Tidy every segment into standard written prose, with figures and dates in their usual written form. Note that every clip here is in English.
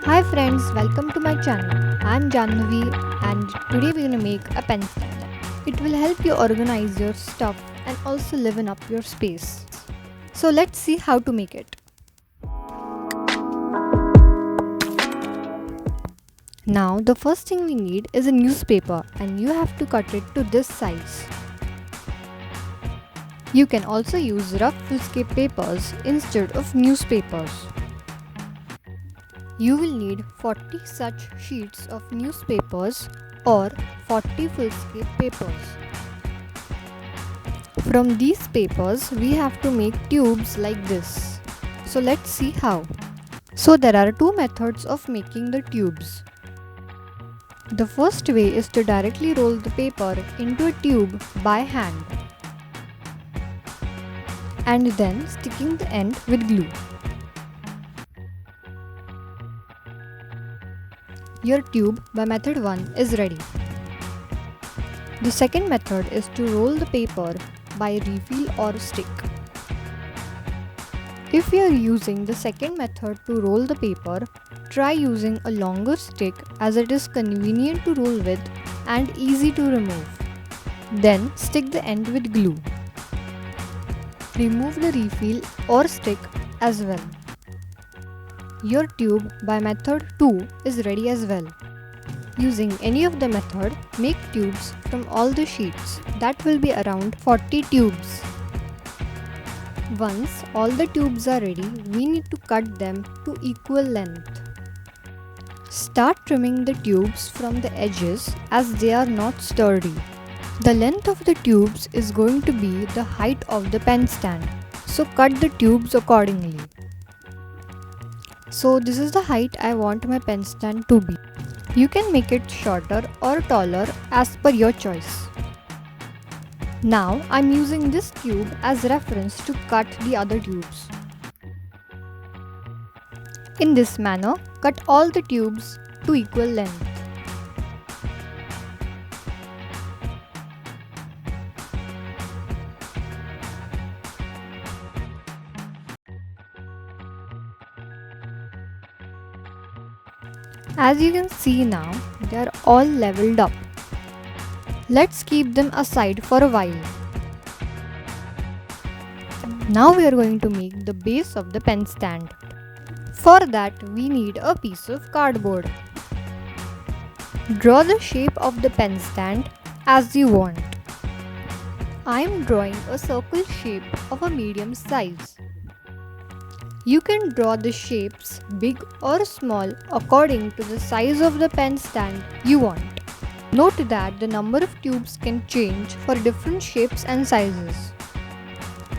Hi friends, welcome to my channel. I'm Janvi and today we're gonna make a pen stand. It will help you organize your stuff and also liven up your space. So let's see how to make it. Now the first thing we need is a newspaper and you have to cut it to this size. You can also use rough foolscap papers instead of newspapers. You will need 40 such sheets of newspapers or 40 foolscap papers. From these papers, we have to make tubes like this. So let's see how. So there are two methods of making the tubes. The first way is to directly roll the paper into a tube by hand and then sticking the end with glue. Your tube by method 1 is ready. The second method is to roll the paper by refill or stick. If you are using the second method to roll the paper, try using a longer stick as it is convenient to roll with and easy to remove. Then stick the end with glue. Remove the refill or stick as well. Your tube by method 2 is ready as well. Using any of the method, make tubes from all the sheets. That will be around 40 tubes. Once all the tubes are ready, we need to cut them to equal length. Start trimming the tubes from the edges as they are not sturdy. The length of the tubes is going to be the height of the pen stand, so cut the tubes accordingly. So this is the height I want my pen stand to be. You can make it shorter or taller as per your choice. Now I'm using this tube as reference to cut the other tubes. In this manner, cut all the tubes to equal length. As you can see now, they are all leveled up. Let's keep them aside for a while. Now we are going to make the base of the pen stand. For that we need a piece of cardboard. Draw the shape of the pen stand as you want. I am drawing a circle shape of a medium size. You can draw the shapes big or small according to the size of the pen stand you want. Note that the number of tubes can change for different shapes and sizes.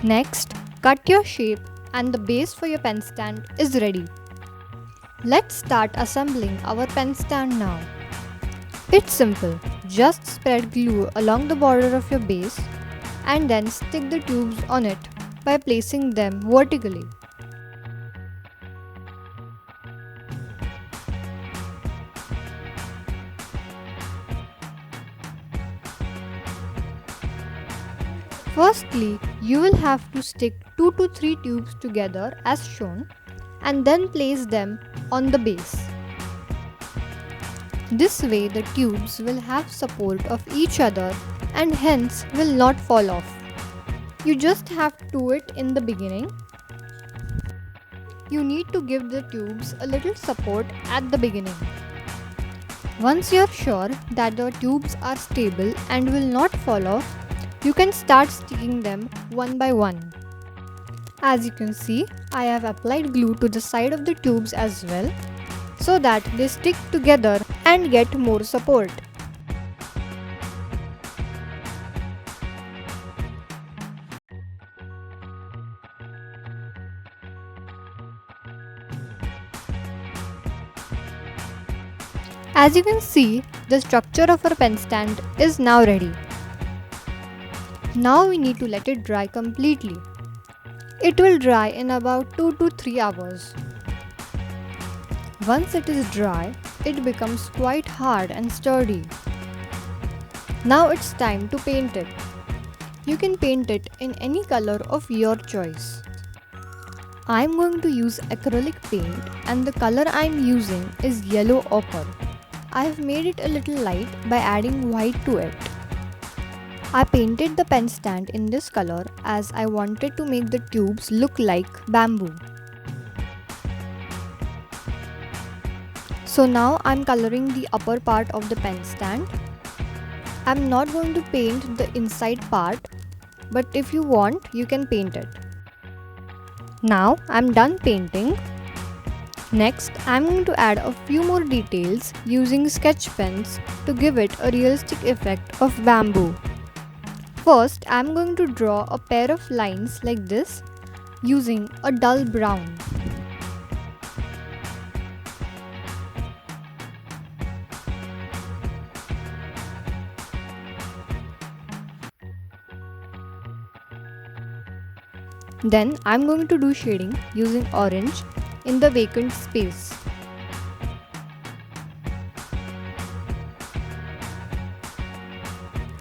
Next, cut your shape and the base for your pen stand is ready. Let's start assembling our pen stand now. It's simple, just spread glue along the border of your base and then stick the tubes on it by placing them vertically. Firstly, you will have to stick 2 to 3 tubes together as shown and then place them on the base. This way the tubes will have support of each other and hence will not fall off. You just have to do it in the beginning. You need to give the tubes a little support at the beginning. Once you are sure that the tubes are stable and will not fall off, you can start sticking them one by one. As you can see, I have applied glue to the side of the tubes as well, so that they stick together and get more support. As you can see, the structure of our pen stand is now ready. Now we need to let it dry completely. It will dry in about 2 to 3 hours. Once it is dry, it becomes quite hard and sturdy. Now it's time to paint it. You can paint it in any color of your choice. I'm going to use acrylic paint and the color I'm using is yellow ochre. I have made it a little light by adding white to it. I painted the pen stand in this color as I wanted to make the tubes look like bamboo. So now I'm coloring the upper part of the pen stand. I'm not going to paint the inside part, but if you want, you can paint it. Now I'm done painting. Next, I'm going to add a few more details using sketch pens to give it a realistic effect of bamboo. First, I'm going to draw a pair of lines like this using a dull brown. Then I'm going to do shading using orange in the vacant space.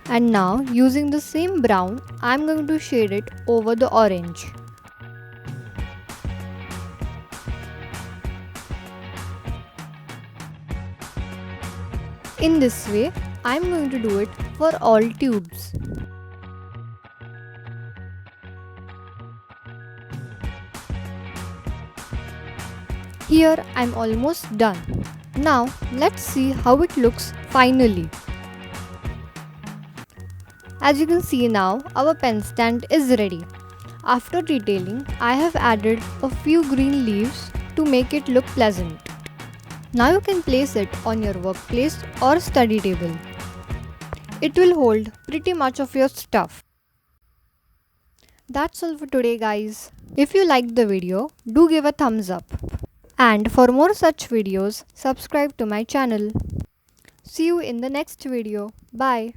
And now using the same brown, I'm going to shade it over the orange. In this way, I'm going to do it for all tubes. Here I'm almost done. Now let's see how it looks finally. As you can see now, our pen stand is ready. After detailing, I have added a few green leaves to make it look pleasant. Now you can place it on your workplace or study table. It will hold pretty much of your stuff. That's all for today, guys. If you liked the video, do give a thumbs up. And for more such videos, subscribe to my channel. See you in the next video. Bye.